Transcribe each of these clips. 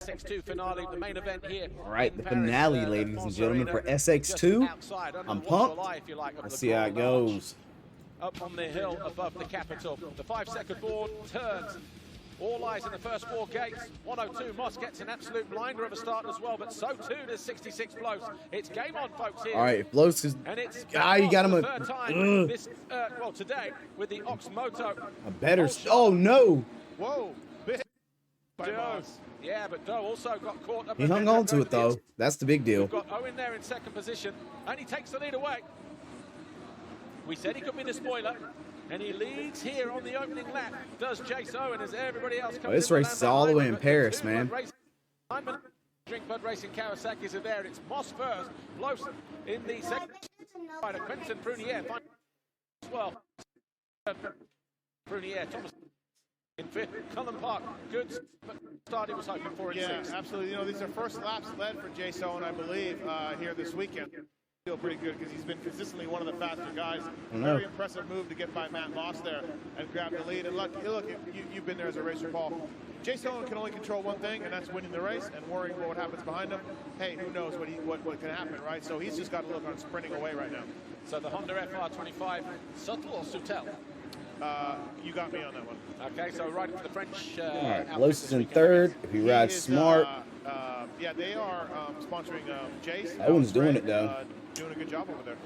SX2 Finale, the main event here. All right, the finale, ladies and gentlemen, for SX2. I'm pumped. Let's see how it goes. Up on the hill above the capital. The 5-second board turns. All eyes in the first four gates. 102 Moss gets an absolute blinder of a start as well, but so too does 66 Blows. It's game on, folks, here. All right, if Blows is... And it's you got him third time this, well, today with the Ox Moto. A better... Oh, no. Whoa. Yeah, but Doe also got caught up. He hung on to it, though. That's the big deal. We've got Owen there in second position, and he takes the lead away. We said he could be the spoiler, and he leads here on the opening lap. Does Jace Owen as everybody else comes in. This race is all the way in Paris, man. Drink Bud Racing Kawasaki's are there. It's Moss first, Blows in the second. Quentin Prunier as well. Prunier, Thomas in fifth. Cullen Park, good start he was hoping for in sixth. Absolutely. You know, these are first laps led for Jace Owen, I believe, here this weekend. Feel pretty good because he's been consistently one of the faster guys. Very impressive move to get by Matt Moss there and grab the lead. And look, you've been there as a racer, Paul. Jace Owen can only control one thing, and that's winning the race and worrying about what happens behind him. Hey, who knows what can happen, right? So he's just got to look on sprinting away right now. So the Honda FR25, Subtle or Soutel? You got me on that one. Okay, so riding for the French. All right, Blows is in third. If he rides smart. Yeah, they are sponsoring Jace. Owen's doing it, though. Doing a good job over there.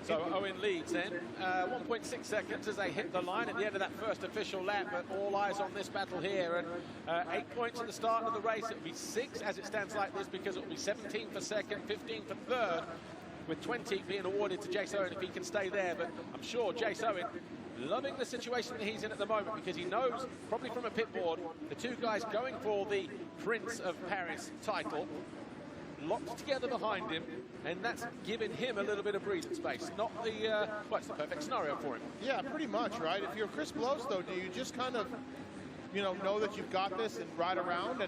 So Owen leads then, 1.6 seconds as they hit the line at the end of that first official lap, but all eyes on this battle here, and 8 points at the start of the race. It'll be 6 as it stands like this, because it'll be 17 for second, 15 for third, with 20 being awarded to Jace Owen if he can stay there. But I'm sure Jace Owen loving the situation that he's in at the moment, because he knows, probably from a pit board, the two guys going for the Prince of Paris title locked together behind him, and that's given him a little bit of breathing space. Not the, well, it's the perfect scenario for him. Yeah, pretty much, right? If you're Chris Blows, though, do you just kind of, know that you've got this and ride around?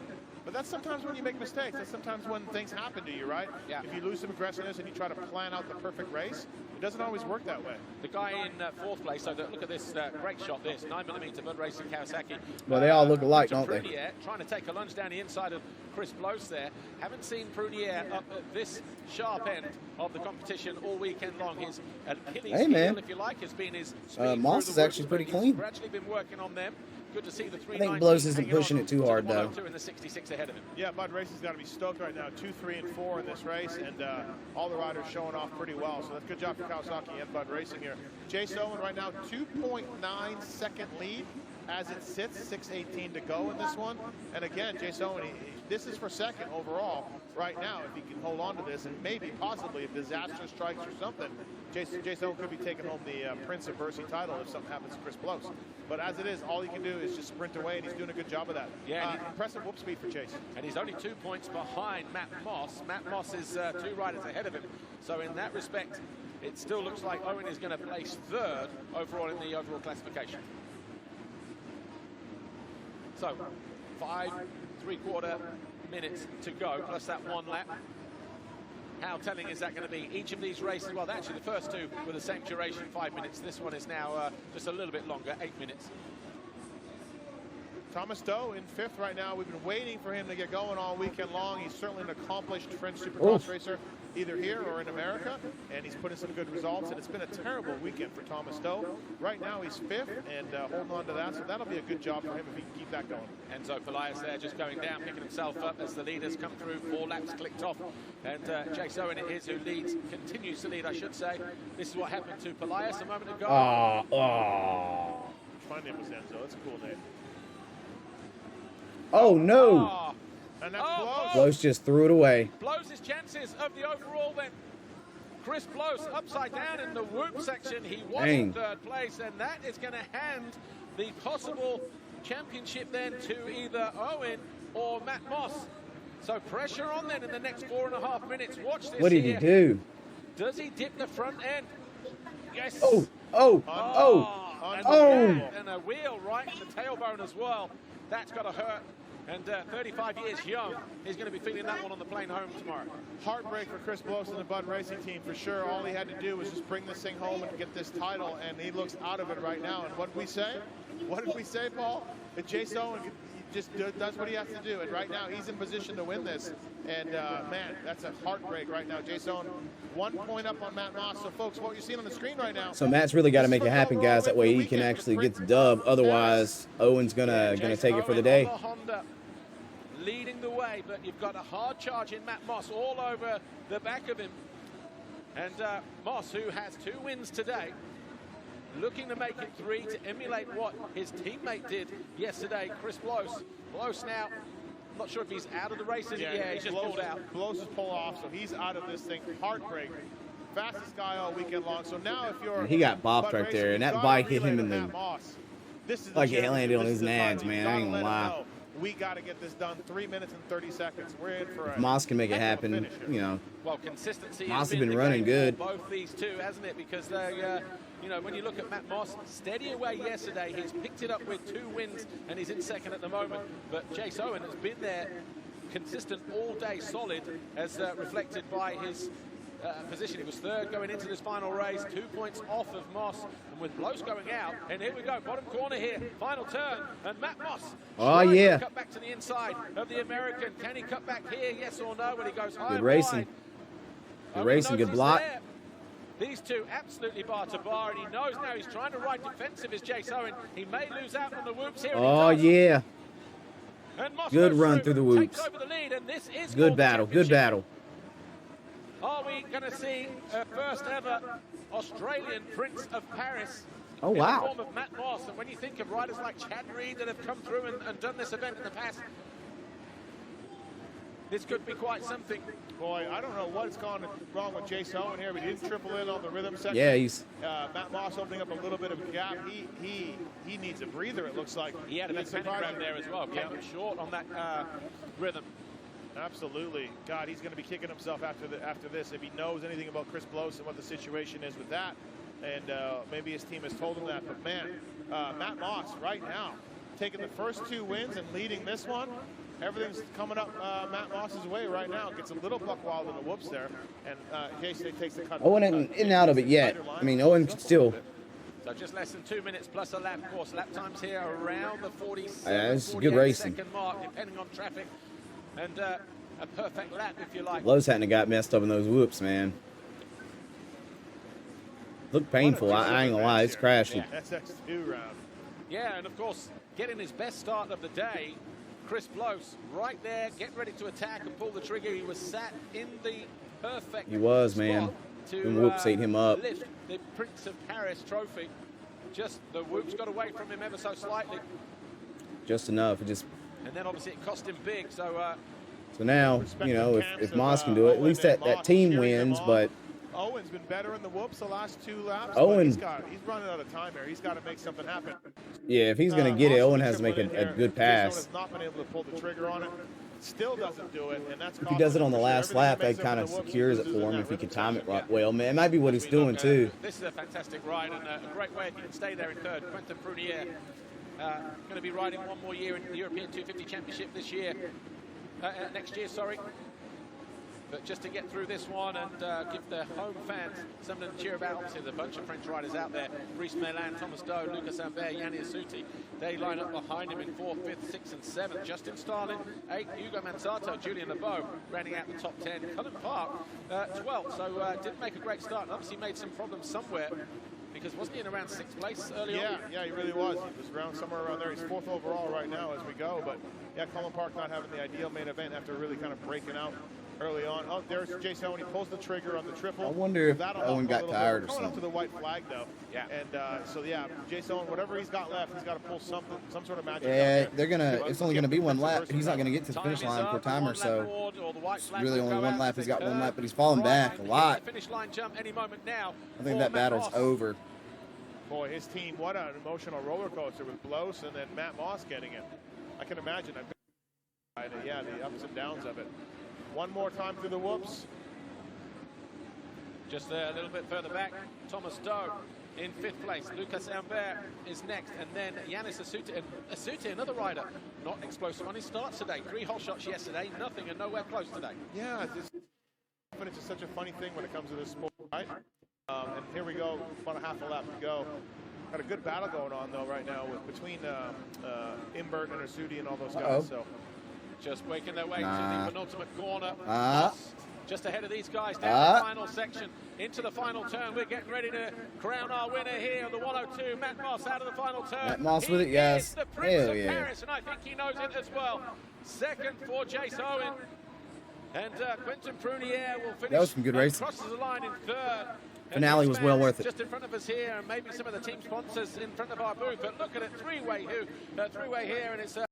But that's sometimes when you make mistakes. That's sometimes when things happen to you, right? Yeah. If you lose some aggressiveness and you try to plan out the perfect race, it doesn't always work that way. The guy in fourth place, so look at this great shot, this 9mm Bud Racing Kawasaki. Well, they all look alike, don't they? Prunier trying to take a lunge down the inside of Chris Blows there. Haven't seen Prunier up at this sharp end of the competition all weekend long. His Achilles heel, if you like, has been his speed. Moss is actually pretty clean. Gradually been working on them. Good to see the 390. I think Blows isn't pushing it too hard, though. In the 66 ahead of him. Yeah, Bud Racing's got to be stoked right now. 2, 3, and 4 in this race, and all the riders showing off pretty well. So that's good job for Kawasaki and Bud Racing here. Jace Owen right now, 2.9 second lead as it sits, 6:18 to go in this one. And again, Jace Owen, this is for second overall right now. If he can hold on to this, and maybe possibly if disaster strikes or something, Jace Owen could be taking home the Prince of Bercy title if something happens to Chris Blows. But as it is, all he can do is just sprint away, and he's doing a good job of that. Yeah, impressive whoop speed for Jace. And he's only 2 points behind Matt Moss. Matt Moss is 2 riders ahead of him. So in that respect, it still looks like Owen is going to place third overall in the overall classification. So 5 3/4 minutes to go, plus that one lap. How telling is that going to be? Each of these races, well, actually the first two were the same duration, 5 minutes. This one is now just a little bit longer, 8 minutes. Thomas Doe in fifth right now. We've been waiting for him to get going all weekend long. He's certainly an accomplished French Supercross racer, either here or in America, and he's put in some good results, and it's been a terrible weekend for Thomas Doe. Right now he's fifth and holding on to that, so that'll be a good job for him if he can keep that going. Enzo Pelias there just going down, picking himself up as the leaders come through. 4 laps clicked off, and Jace Owen it is who leads, continues to lead, I should say. This is what happened to Pelias a moment ago. My name was Enzo. That's a cool name. Oh, no. And that's Blows. Blows just threw it away. Blows his chances of the overall then. Chris Blows upside down in the whoop section. He was in third place, and that is going to hand the possible championship then to either Owen or Matt Moss. So pressure on then in the next 4.5 minutes. Watch this. What did he do? Does he dip the front end? Yes. And a wheel right in the tailbone as well. That's got to hurt. And 35 years young, he's going to be feeling that one on the plane home tomorrow. Heartbreak for Chris Blows and the Bud Racing team for sure. All he had to do was just bring this thing home and get this title, and he looks out of it right now. And what did we say? What did we say, Paul? That Jace Owen just does what he has to do. And right now, he's in position to win this. And, man, that's a heartbreak right now. Jason, 1 point up on Matt Moss. So, folks, what you're seeing on the screen right now. So Matt's really got to make it happen, guys. That way he can actually get the dub. Otherwise, Owen's gonna take it for the day. Honda leading the way, but you've got a hard charge in Matt Moss all over the back of him. And Moss, who has 2 wins today, looking to make it 3 to emulate what his teammate did yesterday, Chris Bloss. Bloss now, I'm not sure if he's out of the race. Yeah, he's just pulled out. Bloss is pulled off, so he's out of this thing. Heartbreak. Fastest guy all weekend long. So now if you're... He got bopped right there, and that bike hit him in the... Like it landed on his nads, man. I ain't gonna lie. We got to get this done. 3 minutes and 30 seconds. We're in for if Moss can make it happen, you know. Well, consistency Moss has been running good. Both these two, hasn't it? Because they, you know, when you look at Matt Moss, steady away yesterday. He's picked it up with 2 wins, and he's in second at the moment. But Chase Owen has been there, consistent all day, solid, as reflected by his position. He was 3rd going into this final race, 2 points off of Moss, and with Bloss going out, and here we go, bottom corner here, final turn, and Matt Moss. Oh yeah. Cut back to the inside of the American. Can he cut back here? Yes or no? When he goes high. Good racing. Good racing. Good block. These two absolutely bar to bar, and he knows now he's trying to ride defensive as Chase Owen. He may lose out on the whoops here. Oh yeah. And Moss good run through the whoops. Takes over the lead, and this is good battle. Good battle. Are we going to see a first ever Australian Prince of Paris? Oh, wow. In the form of Matt Moss. And when you think of riders like Chad Reed that have come through and done this event in the past, this could be quite something. Boy, I don't know what's gone wrong with Chase Owen here. We didn't triple in on the rhythm section. Yeah, he's... Matt Moss opening up a little bit of a gap. He needs a breather, it looks like. He had a big pentagram there as well. Came short on that rhythm. Absolutely. God, he's going to be kicking himself after this if he knows anything about Chris Bloss and what the situation is with that. And maybe his team has told him that. But, man, Matt Moss right now taking the first 2 wins and leading this one. Everything's coming up Matt Moss's way right now. Gets a little buck wild in the whoops there. And Jason takes the cut. Owen isn't in and out of it yet. I mean, Owen can still... So just less than 2 minutes plus a lap. Of course, lap times here around the 47-48 mark, depending on traffic. And a perfect lap, if you like. Lowe's hadn't have got messed up in those whoops, man. Look painful. I ain't gonna lie, it's crashing. Yeah, SX2 round. Yeah, and of course, getting his best start of the day, Chris Bloss right there, getting ready to attack and pull the trigger. He was sat in the perfect He was, man. Them whoops ate him up. Lift the Prince of Paris trophy. Just the whoops got away from him ever so slightly. Just enough. It just... And then obviously it cost him big, so now, you know, if Moss can do it, at least that team wins, but... Owen's been better in the whoops the last 2 laps. Owen... He's running out of time here. He's got to make something happen. Yeah, if he's going to get it, Owen has to make a good pass. Has not been able to pull the trigger on it. Still doesn't do it, and that's... If he does it on the last lap, that kind of secures it for him if he can time it right well. Man, it might be what he's doing, too. This is a fantastic ride, and a great way if you can stay there in 3rd. Quentin Prunier going to be riding 1 more year in the European 250 Championship this year. Next year, sorry. But just to get through this one and give the home fans something to cheer about. Obviously, there's a bunch of French riders out there. Brice Merlin, Thomas Doe, Lucas Ambert, Yanni Asuti. They line up behind him in 4th, 5th, 6th, and 7th. Justin Starlin, 8th. Hugo Manzato, Julian LeBeau, rounding out the top 10. Cullen Park, 12th. So didn't make a great start. And obviously made some problems somewhere. Because wasn't he in around 6th place early on? Yeah, he really was. He was around somewhere around there. He's 4th overall right now as we go. But, yeah, Cullen Park not having the ideal main event after really kind of breaking out early on. Oh, there's Jason Owen. He pulls the trigger on the triple. I wonder if Owen got tired or something. Up to the white flag, though. Yeah. And so, yeah, Jason Owen, whatever he's got left, he's got to pull some sort of magic. Yeah, they're going to, it's only going to be 1 lap. He's not going to get to the finish line for timer, so it's really only 1 lap. He's got 1 lap, but he's falling back a lot. Finish line jump any moment now. I think that battle's over. Boy, his team, what an emotional roller coaster with Bloss and then Matt Moss getting it. I can imagine. Yeah, the ups and downs of it. 1 more time through the whoops. Just a little bit further back, Thomas Doe in 5th place. Lucas Ambert is next, and then Yannis Asuti. And Asuti, another rider, not explosive on his starts today. 3 hole shots yesterday, nothing and nowhere close today. Yeah, confidence is such a funny thing when it comes to this sport, right? And here we go, about a half a lap to go. Got a good battle going on though right now between Imbert and Arsudi and all those guys. So just making their way to the penultimate corner. Just ahead of these guys down the final section into the final turn. We're getting ready to crown our winner here. The 102, Matt Moss out of the final turn. Matt Moss with it, yes. Is the Prince of Paris, and I think he knows it as well. Second for Jace Owen. And Quentin Prunier will finish. That was some good racing. Crosses the line in third. Finale was well worth it. Just in front of us here, and maybe some of the team sponsors in front of our booth. But look at it, three-way here, and it's